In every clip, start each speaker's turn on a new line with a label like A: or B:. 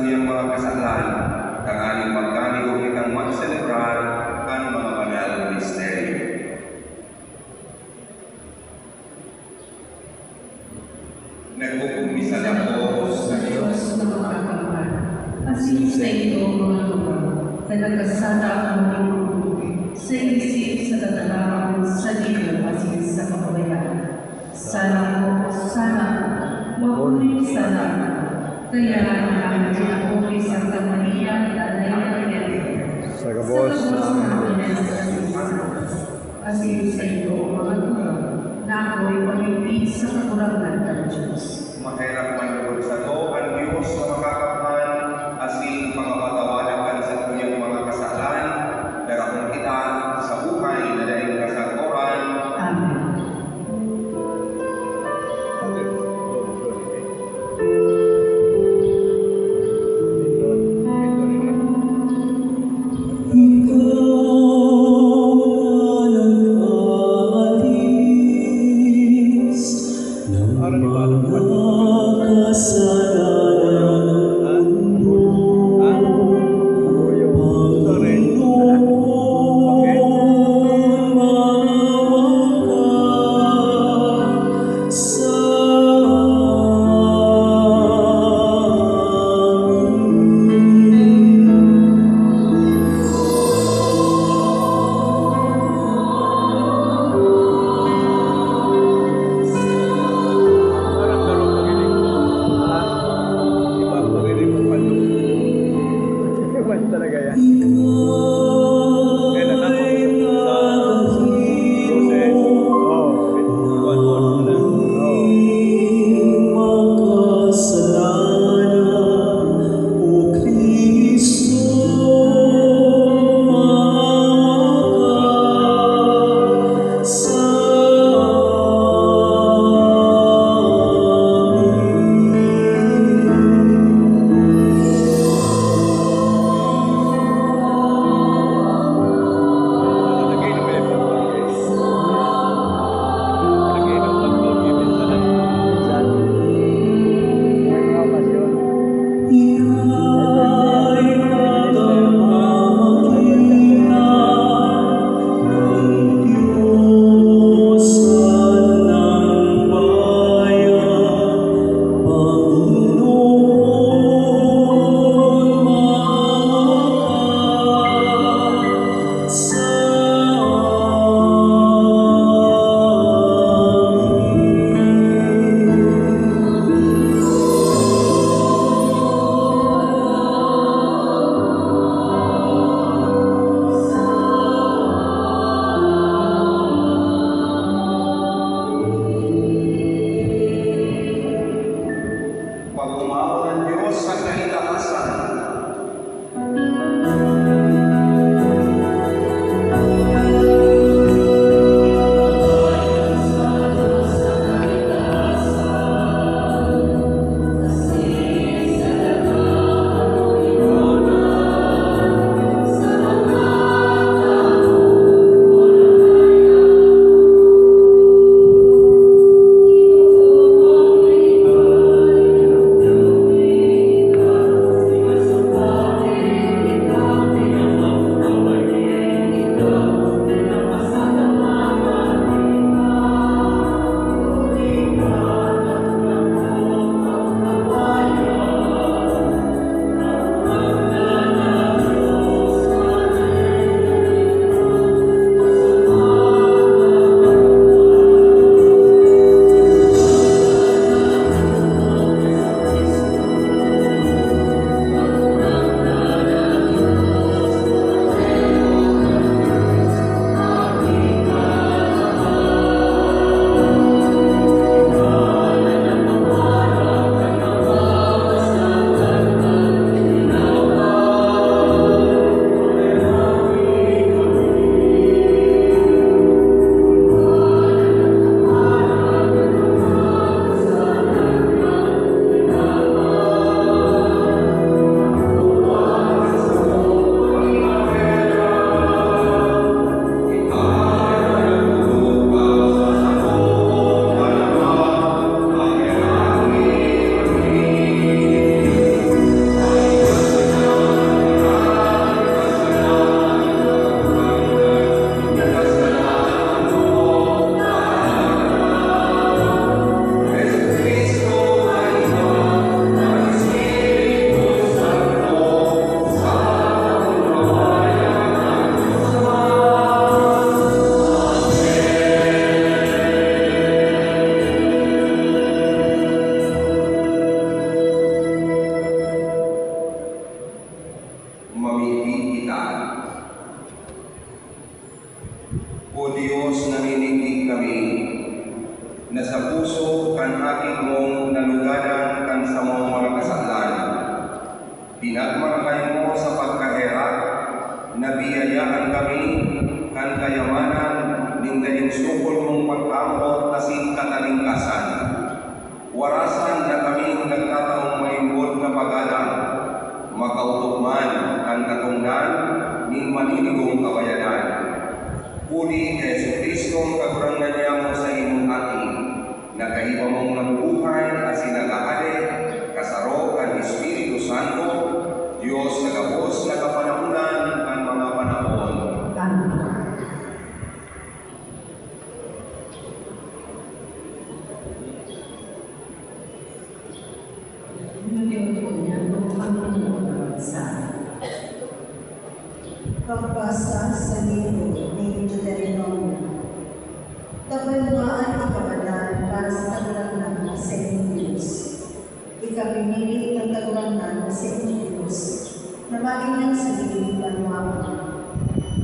A: iyang mga kasalan, tanganing magkanigo kitang magselebrar ang mga banal na misteryo. Nagpupumisan ako
B: sa Diyos na makakapal. Asin sa ito, mga lugar, na nagkasala ang mga sa isip, sa tatanawang, sa liyo, asin sa kapabayaan. Sana mahuli sana. Kaya ang aming pinahuli sa Maria na
C: Sa kabos
B: asin sa iyo, mga lugar, na ako'y pag-ibig sa kakurangan ng Diyos.
A: mahirap man lugod sa to, ang Diyos na makakapal, asin pangapatawanan sa kanyang mga kasalan, darahon kita sa buhay na dahil kasaguran.
B: Amen.
C: Araw ni Balong
A: na sa puso kan aking mong nalugadan kan sa mga kasalan. Pinagmarakay mo sa pagkaherak, nabiyayaan kami kan kayamanan ning daing sukol mong pagkamot asin katalingkasan. Warasan na kami nagtataong maimbod na pagalang, makautok man ang katungdan ning maninigong kabayanan. Puli kay Jesu-Kristo ang kagurangan niya mo sa imong ating, nakaiba mong nabubuhay asin nag-aali, kasaro ang Espiritu Santo, Diyos nagapos nagapanahunan ang mga panahon.
B: Amen.
D: Pagbasa sa libro ni Deuteronomio. Kabanwaan ikabalan para sa kagurangan sa inyong Diyos. Ikapinili ng kagurangan sa inyong Diyos na maging sa liling banwaan.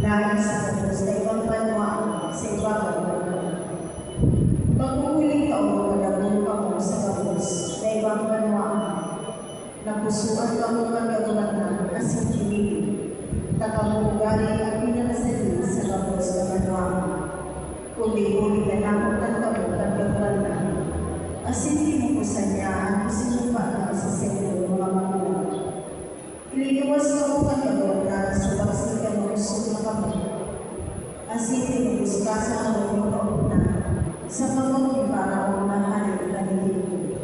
D: Lahat sa Diyos na ibang banwaan sa ibang banwaan. Pagkuhuling kaunong malabong ka mo sa kabos na ibang banwaan. Napusuan ka mo ng kagurangan as hindi takamugari ang pinanasalin sa kabos na banwaan. Uli-uli na nakot ang kabot ang kagurangan. Asin tinukusan niya ang sinumpa sa sentro mga magulang. Iliwas ka mo ang kagurangan sa baksikan mo usok na kabot. Asin tinubus ka sa kabot na sa kabot ni Paraon na halip na nilito.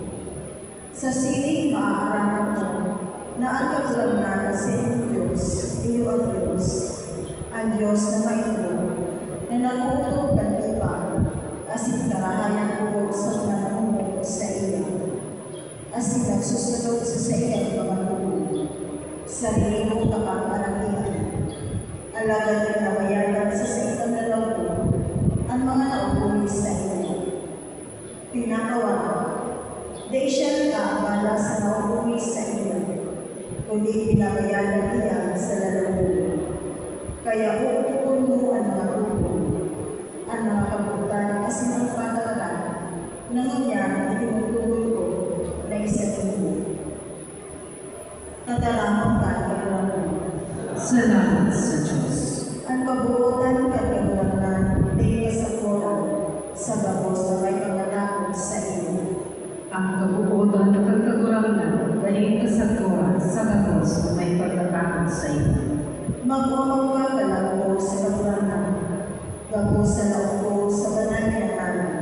D: Sa siling maaaraman mo na ang kagurangan sa inyong Diyos, iyo ang Diyos, ang Diyos na maitlo, na nakutok ng iba, asin karahayan ko sa mga namumukot sa iyo, asin nagsusunod sa iyong pamatuloy, sarili mong kapaparagihan, alagad ng nabayaran sa isang nalaw ang mga naupuli sa iyo. Pinakawa, di siya nakabala sa naupuli sa iyo, kundi pinabayaran niya sa lalamunan. Kaya uukupon mo ang mga upon, ang mga kabutan kasi ng patakaran, nangyayari na tinutulog ko na isa tingin. Tatalamang kagalangan.
B: Salamat sa Diyos.
D: Ang kabuutan kagalangan, di kasapuran, sa babos na may pangalakot sa iyo.
B: Ang kabuutan ng kagurangan dahil kasatuan sa kabos na may pagkakakot sa iyo.
D: Magmamaw ka kalangko sa kagurangan, gabo sa laungko sa banal na tanan.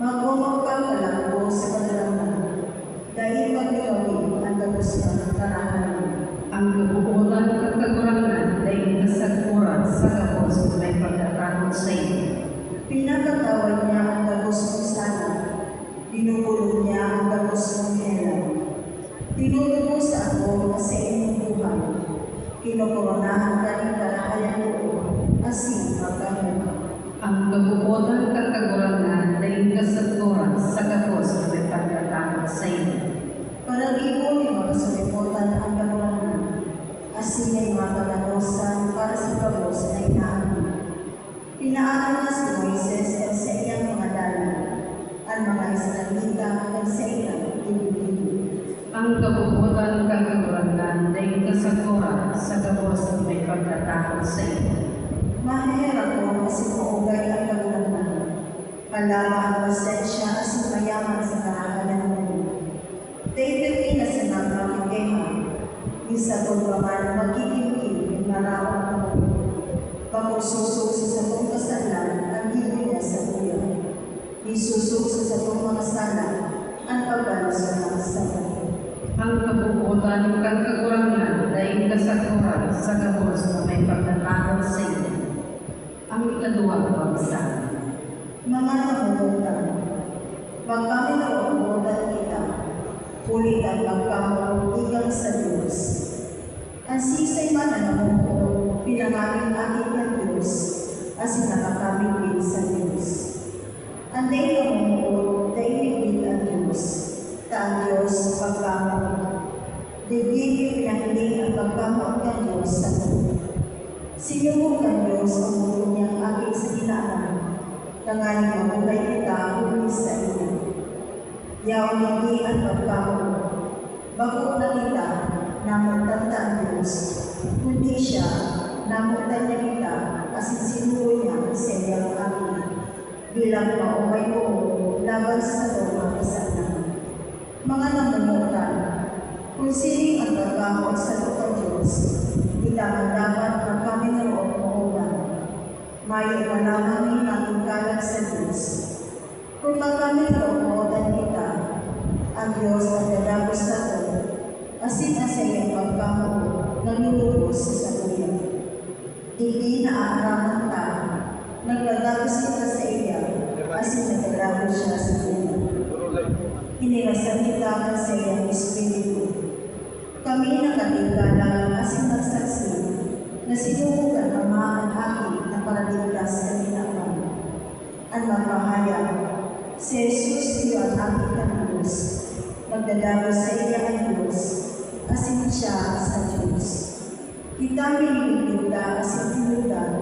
D: Magmamaw ka kalangko sa kagurangan, dahil magkawin ang gabos ng karahanan.
B: Ang kabuutan ng kagurangan dahil kasatuan sa kabos na may pagkakakot sa iyo.
D: Pinagkatawad niya ang gabos ng sana, binubulong niya ang gabos ng helan. Tinutubo sa ako sa inyong buhay, kinukoronahan ka ng karahayan ko, asin magkamuha.
B: Ang kabuutan ng kagurangan dahil kasatuan sa kabos na may pagkakakot sa iyo.
D: Paragibo ni mga salimutan ang kagurangan, asin ay mga kalanosan para sa gabos na inaamin. Pinaaral na si Moises at sa iyang mga dalan, ang mga Israelita at sa iyang ibigin.
B: Ang kabuutan ng kagurangan dahil kasatuan sa kabos na may pagkakakot sa iyo.
D: Mahirap ko kasi maugay ang kagurangan. Palama ang pasensya as mayaman sa karahanan mo. David na sa mga kikema, isa ko naman magkikimkim ng marawang ako. Pagkususok sa satong kasalan ang hilo niya sa kuya. Isusok sa satong mga sala ang pagbalos ng sala.
B: Ang kabuutan ng kagurangan dahil kasatuan sa kabos na may pagkakakot sa iyo. Ang ikaduwang pagsa.
D: Mga namubutan, pag kami namubutan kita, ulit ang pagkamuligan sa Diyos. Ang sisay man na namumukot, pinangamin aking ng Diyos, as nakakamitin sa Diyos. Ang day namumukot, daigigit ang Diyos, ta ang Diyos pagkamukot. Digigit pinahiling ang pagkamukot ng Diyos sa Diyos. Sinumong ng Diyos ang mulo niyang aking sa ginaan, Tanganing mabuhay kita uli sa iyo. Yaw hindi ang pagkamo. Bago na kita, namutan ta ang Diyos. Kundi siya, namutan niya kita, kasi sinulo niya sa iyang akin. Bilang maumay ko, laban sa Roma kasana. Mga namunutan, kung sining ang pagkamo sa loob Diyos, kita ang dapat ang kami ng maulan. May manamangin ang kalag sa Diyos. Kung magkami kaumodan kita, ang Diyos ang dadagos sa to, asin ang sa iyong pagkamo ng nilulus sa kuya. Hindi na aaraman ta, nagdadagos kita sa iya, asin nagdadagos siya sa kuya. Inilasan kita sa iyong Espiritu. Kami nakatinggalan asin nagsaksi na sinubukan ang mga akin na paraligtas kanina kami. Ang mapahayag, si Jesus iyo ang aking kanulos, magdadalo sa iya ang Diyos, asin siya sa Diyos. Kita minigligda asin tinudan,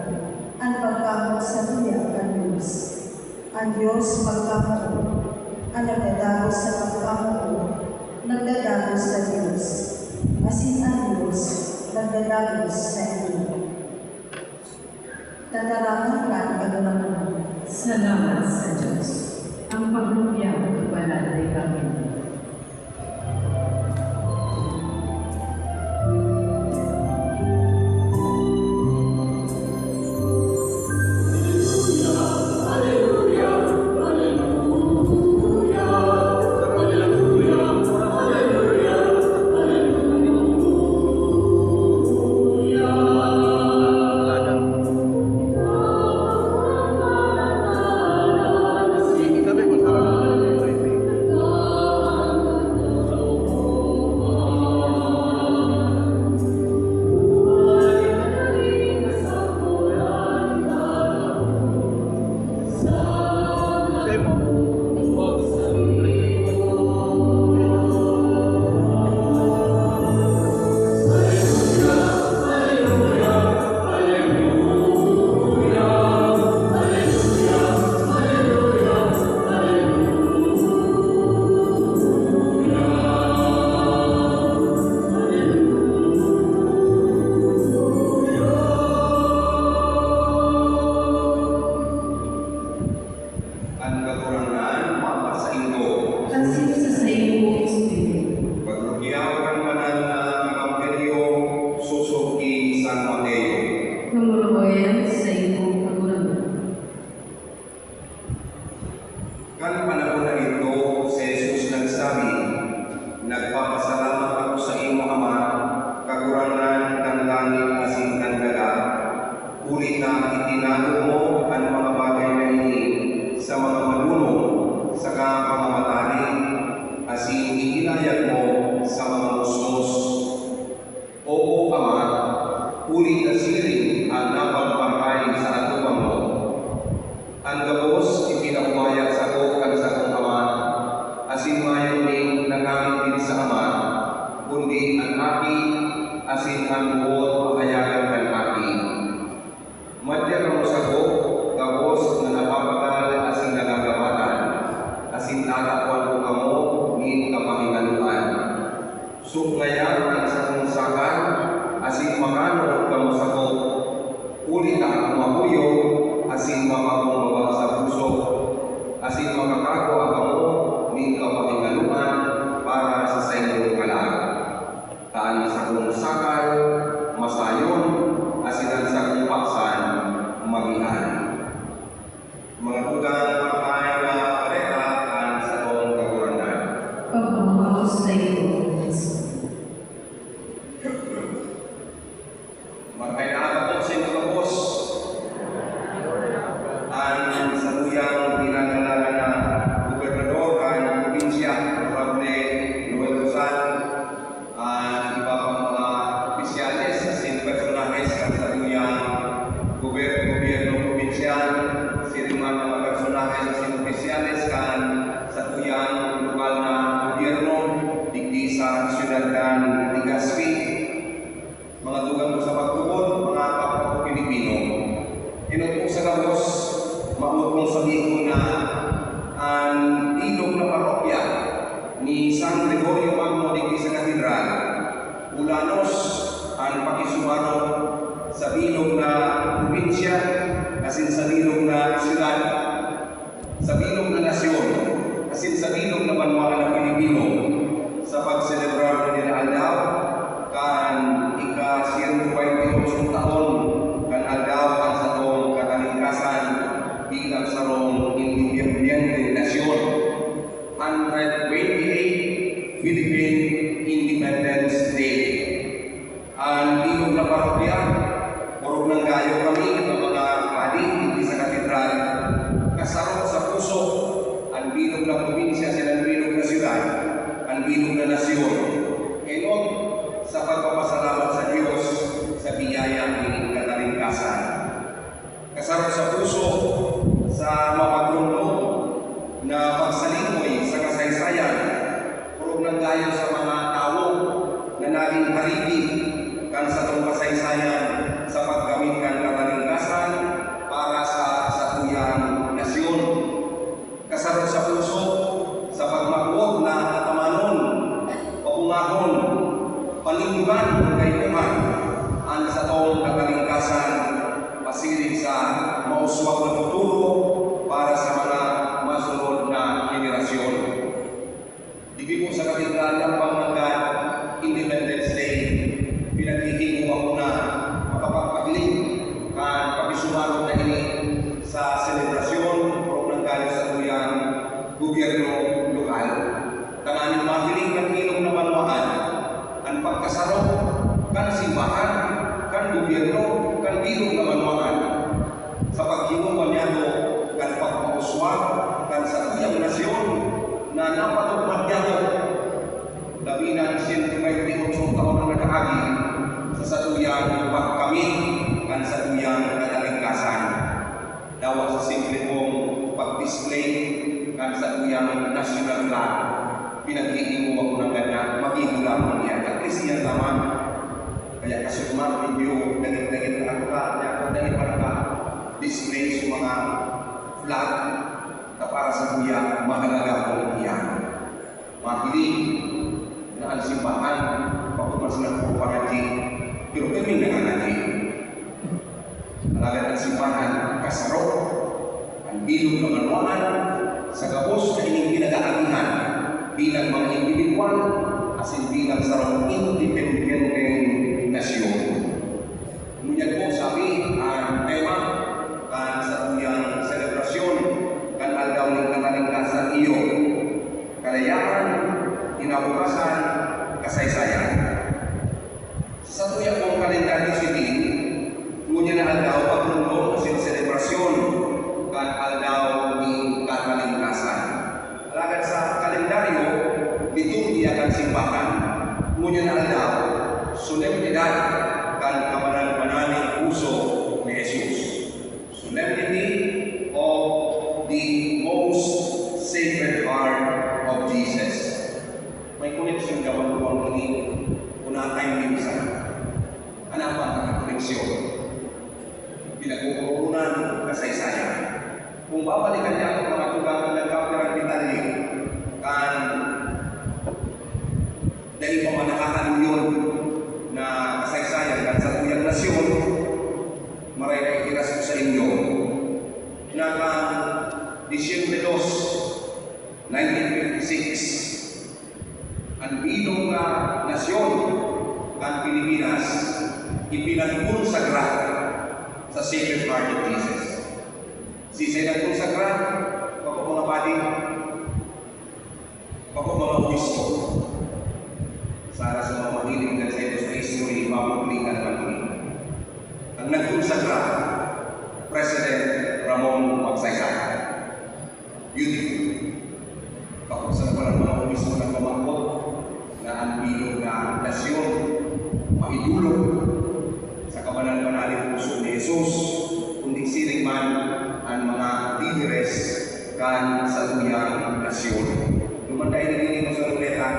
D: ang pagkamo sa tuya kanulos. Ang Diyos pagkamo, ang nagdadalo sa pagkamo, nagdadalo sa Diyos, asin ang Diyos, nagdadalo sa iyo. Tatarangan ka ang kagulaman.
B: Salamat sa Diyos. Ang paglubyang banal ay kami.
A: Ang katurangan, mapasaindo.
B: Asin sa iyo, Espiritu.
A: Paglugyaw ng banal na Ebanghelyo, susuki San Mateo.
B: Kumuloy sa iyo, kagulaman.
A: Kan panahon na ito, si Jesus nagsabi, nagpapasalamat ako sa imo, Ama, kagurangan ng langit asin ng dagat. Ulit na itinalo mo ang mga bagay na ini sa mga malunong, sa pamamatani, asin itinayag mo sa mga musmos. Oo, Ama, ulit na siring ang napagpapay sa atubang mo. Ang gabos ipinakumayag sa kukan sa kong Ama, asin mayon ning nangamit din sa Ama, kundi ang aki, asin ang buot pahayagan ng aki. Madya ka mo sa gabos na napapagal asin nagagabatan, asin tatapuan ko kamo ni kapahingaluan. Suknayan ang sa kong sakan, asin makano kamo sa ko. Ulit ang mahuyo, asin makakumbaba sa puso, asin makakago ang kamo ni kapahingaluan para sa sayo kalag. Taan sa kong sakan, masayon, asin ang sa kong paksan, magihan. Mga tugang pagkain na pareta ang sa kong kaguranan.
B: Pagmamahaw sa iyo, Espiritu.
A: Magkainaan po sa inyo kapos. Ang saluyang pinagalaga na gobernador ng probinsya, Honorable Noel Rosan, ang iba pang mga opisyalis, asin personahes ng saluyang gobyerno probinsyal, siriman mga personahes asin opisyalis kan saluyang lokal na gobyerno, digdi sa siyudad kan Legazpi, mga dugang mo sa pagtubod, mga kapwa ko Pilipino. Inupo sa gabos, mautong sa sa bilog na banwaan ng Pilipino sa pagselebrar nila aldaw kan ika-128 taon kan aldaw ang satong katalingkasan bilang sarong independente nasyon. 128 Philippine Independence Day. Ang bilog na parokya, purog ng gayo kami ng mga padi hindi sa katedral, kasarot sa puso ang bilog na probinsya silang bilog na siyudad, ang bilog na nasyon. Ngayon, sa pagpapasalamat sa Diyos sa biyaya ng katalingkasan. Kasarot sa puso sa mapaglundo na pagsalikoy sa kasaysayan, purog ng gayo sa mga tao na naging hariti kan sa itong kasaysayan sa paggamit kan katalingkasan para sa satuyang nasyon. Kasarot sa puso sa pagmakuot na katamanon, paungahon, palinggan kay Tuhan ang sa itong katalingkasan pasilig sa mauswag na futuro para sa mga masunod na henerasyon. Di po sa katedral ng panganggat Independence Day, pinaghihingo ako na makapagpagling kan pabisumarong na ini sa selebrasyon o ng galing sa tuyang gobyerno lokal. Kananin mahiling ng ilong na banwaan ang pagkasarap kan simbahan, kan gobyerno, kan bilog na banwaan sa paghingo manyado kan pagpauswag kan sa tuyang nasyon na napatupad niya labi ng 128 taon na nakaagi sa satuyang pagkamit kan sa tuyang katalingkasan. Dawa sa simple mong pag-display kan sa tuyang national flag, pinag-iingo ako ng ganda, magigulang niya. At least yan naman. Kaya kasumar, hindi nagit-nagit na ako ka, dahil para ka display sa mga flag na para sa kuya, mahalaga ko iyan. Mahiling na ang simbahan, pakumas na po pangati, pero kami nanganati. Alagad ang simbahan, kasarok, ang bilog na manuan, sa gabos na ining pinag-aagihan bilang mga individual, asin bilang sarang independenteng nasyon. Ngunyan po sabi, ang tema, kan sa tuyang selebrasyon, kan aldaw ng katalingkasan iyo, kalayaan, kinabukasan, kasaysayan. Sa tuyang kong kalendaryo civil, ngunyan na aldaw paglundo kasi selebrasyon kan aldaw ng katalingkasan. Alagad sa kalendaryo, liturgia kan simbahan, ngunyan na aldaw, solemnidad kan kabanan-bananing puso ni Jesus. Solemnity of the most sacred heart of Jesus. May koneksyon ka magbuwang ini, unatay minsan. Ano ba ang koneksyon? Pinag-uurunan kasaysayan. Kung babalikan niya ang mga tugangan ng kapiran detalye, kan dahil pa manakakan yun na kasaysayan kan sa tuyang nasyon, maray na ikiras ko sa inyo na Disyembre 2, 1956, ang bilog na nasyon ng Pilipinas ipinagkonsagra sa Sacred Heart of Jesus. Si nagkonsagra, bako mga padi, bako mga obispo, sa mga mahilig na sa ito sa history, mapuplikan naman ini. Ang nagkonsagra, President Ramon Magsaysay. Beautiful. Kapag sa mga obispo ng pamangkot na ang bilog na nasyon, maidulog sa kabanan-banaling puso ni Jesus, kundi siring man ang mga líderes kan sa tuyang nasyon. Lumanday na din sa ruleta,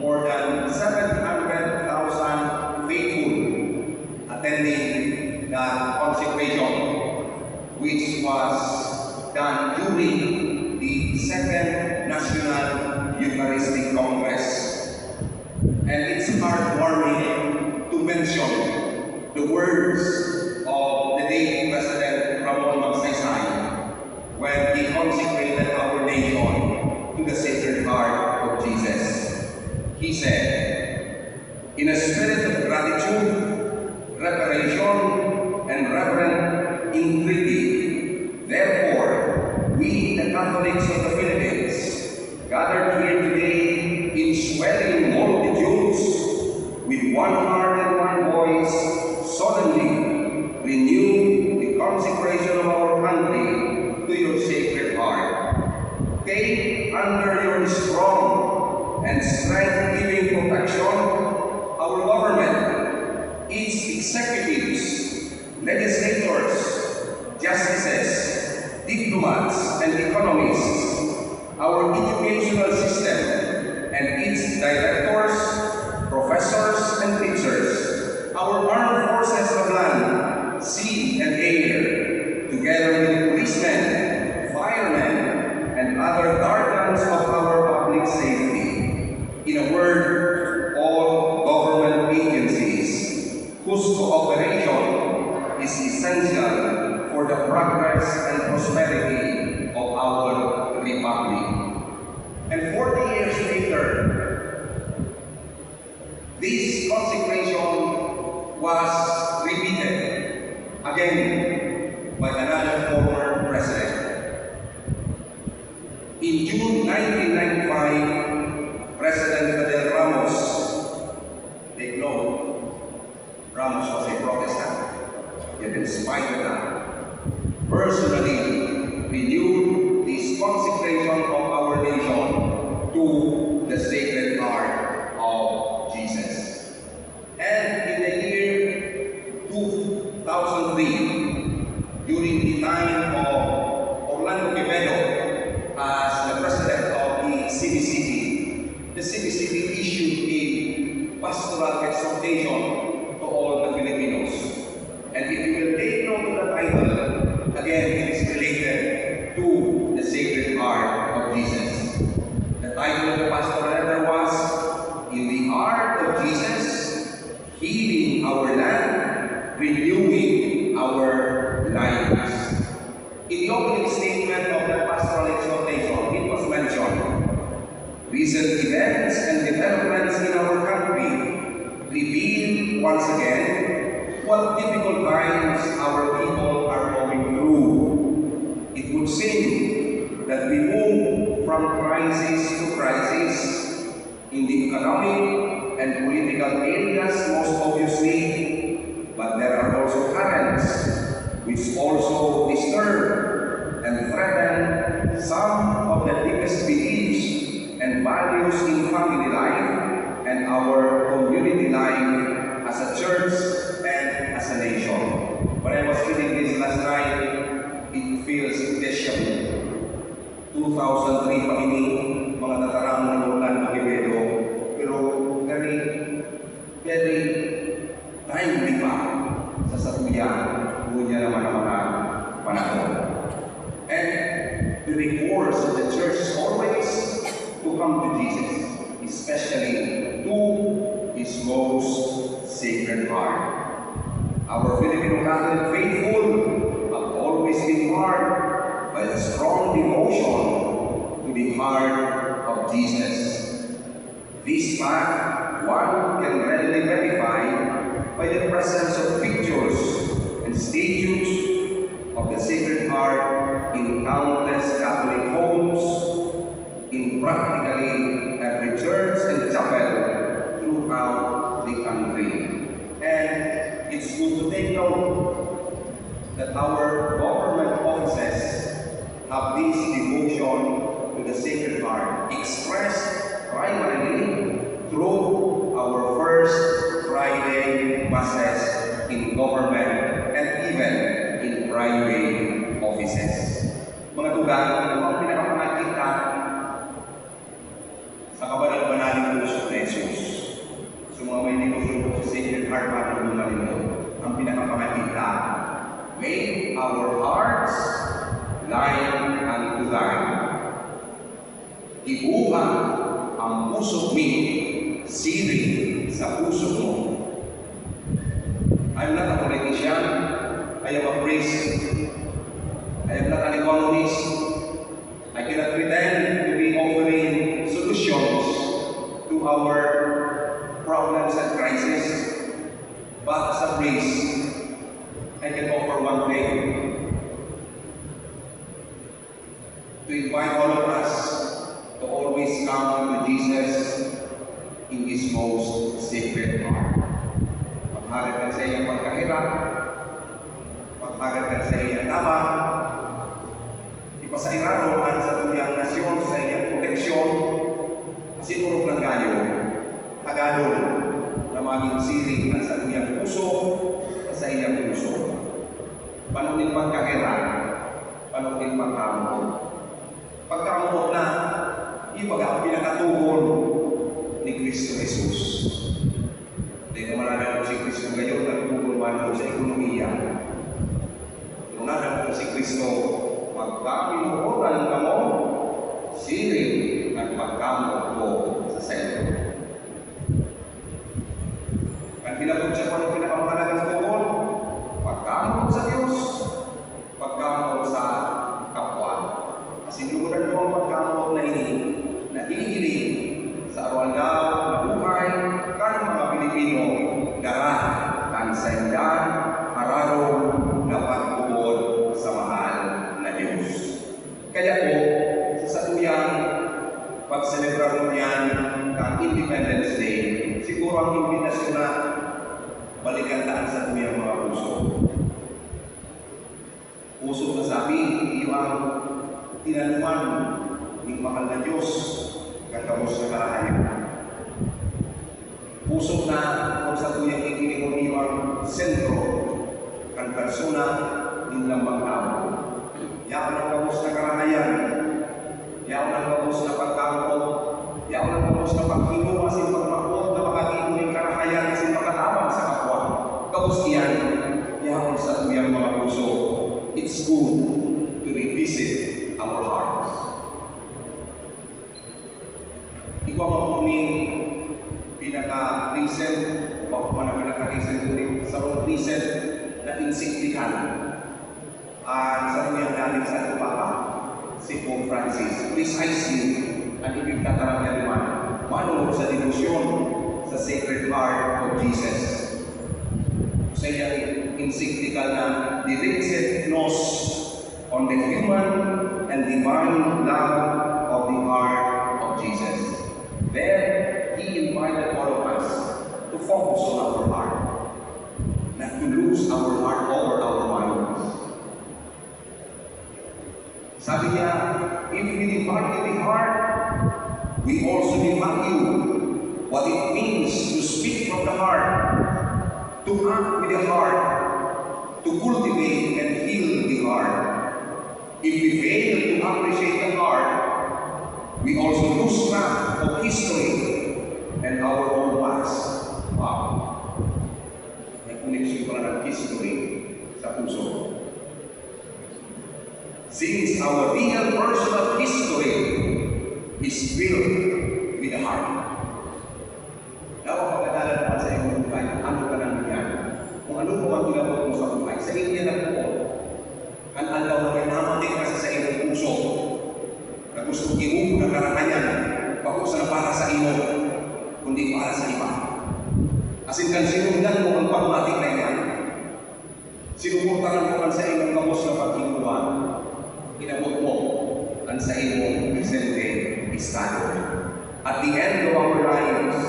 A: more than 700,000 faithful attending the consecration, which was done during the Second National Eucharistic Congress. And it's heartwarming to mention the words of the late President Ramon Magsaysay when he consecrated our nation to the Sacred Heart of Jesus. He said, "In a spirit of gratitude, reparation, and reverent entreaty, therefore, we, the Catholics of the Philippines, gathered here today in swelling multitudes, with one heart and one voice, solemnly renew the consecration of our country to your Sacred Heart. Take under your strong and strength-giving protection our government, its executives, legislators, justices, diplomats, and economists, our educational system and its directors, professors, and teachers, our armed forces of land, sea, and air, together with policemen, firemen, and other guardians of our public safety. In a word, all government agencies whose cooperation is essential for the progress and prosperity of our republic." And 40 years later, this consecration was repeated again by another former president. In June 1995, President Fidel Ramos, take note, Ramos was a Protestant, yet in spite of that, personally renewed this consecration of our nation to the Sacred Heart of Jesus. And in the year 2003, during the time of Orlando Quevedo as the president of the CBCP issued a pastoral exhortation to all the Filipinos. And if you will take note of the title, again, it is related to the Sacred Heart of Jesus. The title of the pastoral letter was, "In the Heart of Jesus, Healing Our Land, Renewing Our Lives." In the opening statement of the pastoral exhortation, it was mentioned, "Recent events and developments in our country reveal once again what difficult times our people are going through. It would seem that we move from crisis to crisis in the economic and political areas most obviously, but there are also currents which also disturb and threaten some of the deepest beliefs and values in family life and our community life as a church and as a nation." When I was reading this last night, it feels deja vu. 2003 pa ini, mga tatarang ng Orlando Quevedo, pero very timely pa sa satuyan, niya naman ang mga panahon. And the recourse of the church is always to come to Jesus, especially to His most sacred heart. Our Filipino Catholic faithful have always been marked by a strong devotion to the heart of Jesus. This fact one can readily verify by the presence of pictures and statues of the Sacred Heart in countless Catholic homes, in practically every church and chapel throughout the country. And it's good to take note that our government offices have this devotion to the Sacred Heart expressed primarily through our first Friday Masses in government and even in private offices. Mga tugang, ang pinakamakita sa kabanal-banaling puso ni Jesus. So mga may devotion sa Sacred Heart para lumalim mo, ang pinakamakita, make our hearts like unto thine. Ibuha ang puso mi, siring sa puso mo. I'm not a politician. I am a priest. I am not an economist. invite all of us to always come to Jesus in His most sacred heart. Maghagat ka sa iyong pagkahirap, maghagat ka sa iyong tama, ipasairaroan sa tuyang nasyon sa iyong proteksyon, sinurog ng gayo, tagalog na maging siring na sa tuyang puso, sa iyong puso. Panunin pagkahirap, panunin pagkamot. Pagkamot na, ibaga ang pinakatugon ni Kristo Jesus. Hindi ka mananap si Kristo ngayon, nagtugon man sa ekonomiya. Kung nanap si Kristo, magkapinuoran ka mo, siring at pagkamot mo sa sayo. Ang pinagod siya kung pinakamahalagang tugon, pagkamot sa Diyos, pagkamot sa kapwa. Kasi lumunan mo ang pagkamot na ini, na hinihiling sa araw-araw na buhay, kan mga Pilipino, dara, kansayndan, hararo, na pagtugod sa mahal na Diyos. Kaya po, sa tuyang pagselebrar mo yan ng Independence Day, siguro ang imbitasyon na balikan taan sa tuyang mga puso. Puso na sabi, iwang tinanuman ng mahal na Diyos, katapos na karahayan. Puso na kung sa tuyang ikinigong sentro, ang persona ng lambang tao. Yaon ang kapos na karahayan, yaon ang kapos na pagkampo, yaon ang kapos na pagkino, asin pagmakot na makakino ng karahayan, asin pagkatabang sa kapwa. Kapos iyan, yaon sa tuyang mga puso. It's good to revisit our hearts. Ikaw ang pinaka-recent, o pa na pinaka-recent ulit, sa recent na insignikan sa tuyang galing sa ating Papa, si Pope Francis. Precisely, ang ibig tatarang niya naman, manunod sa devotion sa Sacred Heart of Jesus. Sa iyang encyclical na Directed Nos on the Human and Divine Love of the Heart of Jesus. There, he invited all of us to focus on our heart, not to lose our heart over our minds. Sabi niya, if we devalue the heart, we also devalue what it means to speak from the heart, to act with the heart, to cultivate and heal the heart. If we fail to appreciate the heart, we also lose track of history and our own past. Wow! May connection pala ng history sa puso. Since our real personal history is built with the heart. Dapat pagkadalan naman sa iyong buhay, ano ka nang yan? Kung ano mo ang ginagawa mo sa buhay, sa iyo yan ang po. Ang alaw na may namating kasi sa iyong puso na gusto iupo na karakanyan, bakit sa para sa iyo, kundi para sa iba. Asin kan sinundan mo ang pagmatik na yan, sinumurtaran mo kan sa iyong kapos na pagkinuhan, inabot mo ang sa iyong presente estado. At the end of our lives,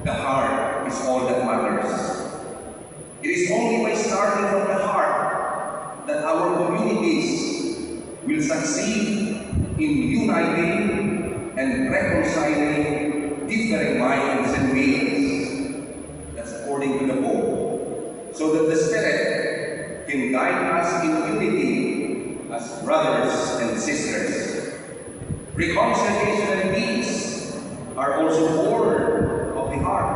A: the heart is all that matters. It is only by starting from the heart that our communities will succeed in uniting and reconciling different minds and wills. That's according to the Pope. So that the Spirit can guide us in unity as brothers and sisters. Reconciliation and peace are also born of the heart.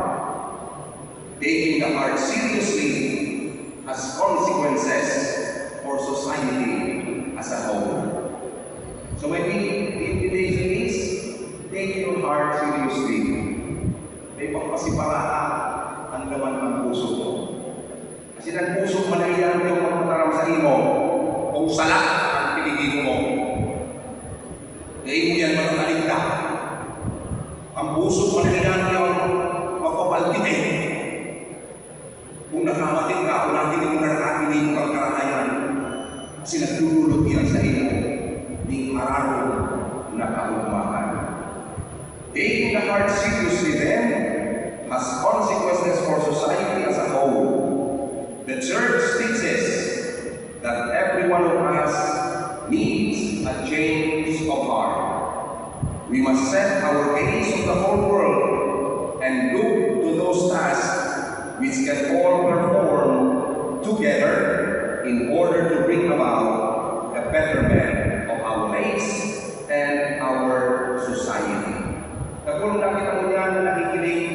A: Taking the heart seriously has consequences for society as a whole. So maybe the invitation is, take your heart seriously. May pagpasiparata ang laman ng puso mo. Kasi ng puso mo na iyan yung magpataram sa imo, kung sala ang pinigin mo. Dahil mo yan mananalig ka. Ang puso mo na iyan yung magpapalpitin. Kung nakamating ka, kung nakinig mo na nakakinig kang karahayan, kasi nagdudulot yan sa iyo, di mararo na kaugmahan. Taking the heart seriously then has consequences for society as a whole. The church teaches that every one of us needs a change of heart. We must set our gaze on the whole world and look to those tasks which can all perform together in order to bring about the betterment of our race and our society. Kung nakita mo yan na nakikinig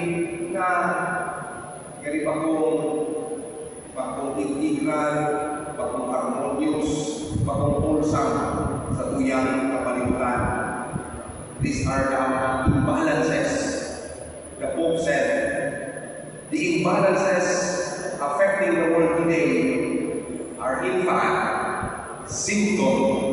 A: na ganit pakong itigran, pakong harmonious, pakong pulsang sa tuyang kapalibutan. These are the imbalances. The Pope said, the imbalances affecting the world today are in fact symptoms